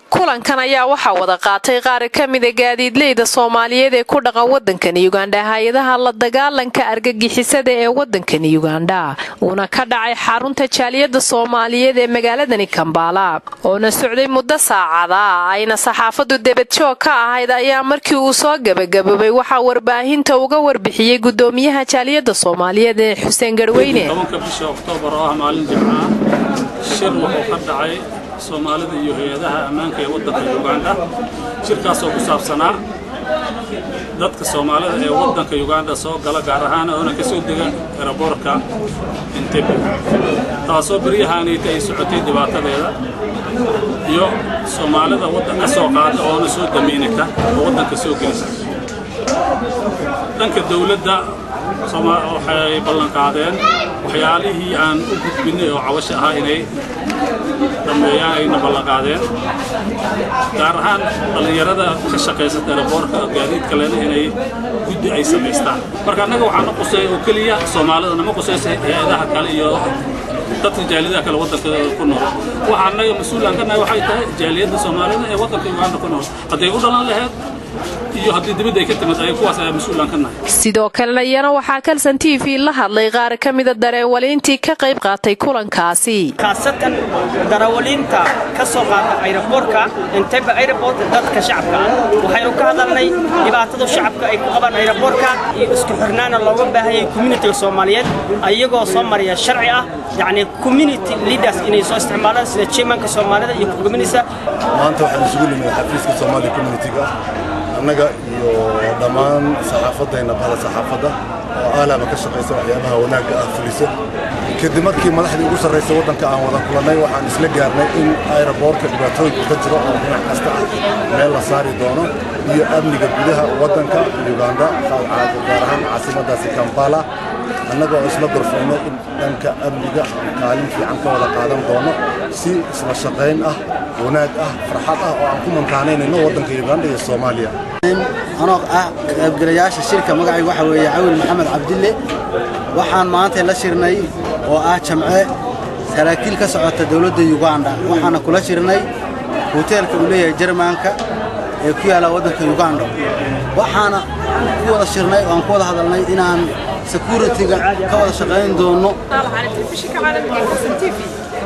kulankan ayaa waxa wada qaatay qaar ka mid ah gaadiidleyda Soomaaliyeed ee ku dhaqan wadankan Uganda hay'adaha la dagaalanka argagixisada ee wadankan Uganda una ka dhacay xarunta jaaliyada Soomaaliyeed ee magaalada Kampala oo na socday muddo saacada ayna saxaafadu debadjoog ka ahayd ayaa markii uu soo gabagabay waxa warbaahinta uga warbixiyay gudoomiyaha jaaliyada Soomaaliyeed ee Xuseen Garweyne October oo maalin Jimcaha shir wuxuu ka dhacay Soomaalida iyo hay'adaha ammaanka ee wadanka Uganda shirkaas oo ku saabsanaa dadka Soomaalida ee wadanka Uganda soo gala gaar ahaan oo ka soo dega aeroportka Entebbe taasoo bariyahan ay socotay dhibaatadeeda iyo Soomaalida wadanka soo qaada oo na soo dameynta wadanka soo gelisa dhanka dawladda waxay ballan qaadeen waxyaalihii aan u gudbinay oo cawasho ah inay dameeyaan ayna ballan qaadeen gaar ahaan dhalinyarada ka shaqeysata aeroportka gaadiidka leena inay guddi ay sameystaan marka anaga waxaan qosay oo kaliya Soomaalida nama qosaysay hay'adaha kale iyo dadka jaaliyada kale wadanka ku nool waxaan naga mas'uulan ka nahay waxay tahay jaaliyada Soomaalida ee wadanka Uganda ku nool haday u dhalan lahayd iyo hadii dibadda ay ka timid ay kuwaas ay mas'uulan ka nahay sidoo kale yana waxa Kalsan TV la hadlay qaar ka mid ah darawaliintii ka qayb qaatay kulankaasi khaasatan darawaliinta ka soo qaata aeroportka Entebbe airport dadka shacabka waxay u ka hadalnay dhibaatada shacabka ay ku qabaan aeroportka iyo isku xirnaana looga baahan yahay community Soomaaliyeed ayagoo soo mariya sharci ah yani community leaders inay soo isticmaalaan sida chairmanka Soomaalida iyo gudoomiyaha maanta waxaan isugu nimid xafiiska Somali community-ga annaga iyo dhamaan saxaafadayna bada saxaafada oo aalaba ka shaqeysa waxyaabaha wanaagga ah fulisa kadib markii madaxda ugu sarreysay wadanka aan wada kulanay waxaan isla gaarnay in aeroportka dhibaatooyin ka jiro oo dhinac kasta meel la saari doono iyo amniga gudaha wadanka Uganda gaar ahaan caasimaddaasi Kampala annaga isla gorfaynay in dhanka amniga kaalin fiican ka wada qaadan doono si isla shaqeyn ah wanaag ah farxad ah oo aan ku mantaanayno wadanka Uganda iyo Soomaaliya أنا قبلياش الشركة مقعي وحوي عون محمد عبد الله وحن مانته لشرني وأجمعه سراكيل كسعة الدولة يوغندا وحنا كل شرني هوتيل كولية جرمانكا يكوي على ودك يوغندا وحنا كل شرني وأنقذ هذا الناي إن سكورتي كوال شغالين دونه.